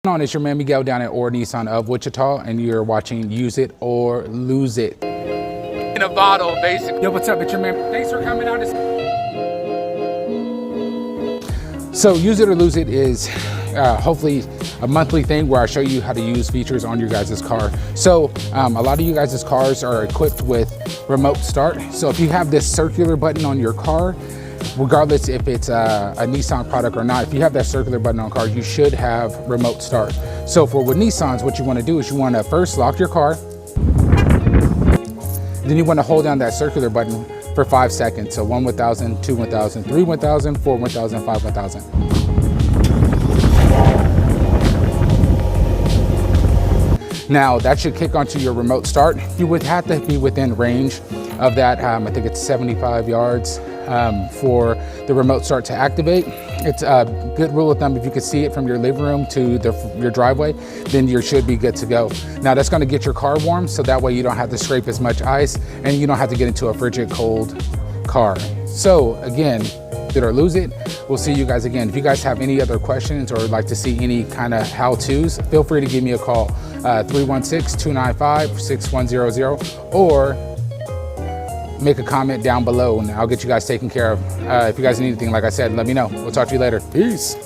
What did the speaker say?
It's your man Miguel down at Nissan of Wichita, and you're watching Use It or Lose It. In a bottle, basically. Yo, what's up? It's your man. Thanks for coming out. So Use It or Lose It is hopefully a monthly thing where I show you how to use features on your guys' car. So a lot of you guys' cars are equipped with remote start. So if you have this circular button on your car, regardless if it's a Nissan product or not, if you have that circular button on car, you should have remote start. So with Nissans, what you want to do is you want to first lock your car. Then you want to hold down that circular button for 5 seconds. So 1 1000, 2 1000, 3 1000, 4 1000, 5 1000. Now that should kick onto your remote start. You would have to be within range of that. I think it's 75 yards for the remote start to activate. It's a good rule of thumb. If you can see it from your living room to your driveway, then you should be good to go. Now that's going to get your car warm, so that way you don't have to scrape as much ice and you don't have to get into a frigid cold car. So again, Use It or Lose It. We'll see you guys again. If you guys have any other questions or would like to see any kind of how-tos, feel free to give me a call, 316-295-6100, or make a comment down below and I'll get you guys taken care of. If you guys need anything, like I said, let me know. We'll talk to you later. Peace.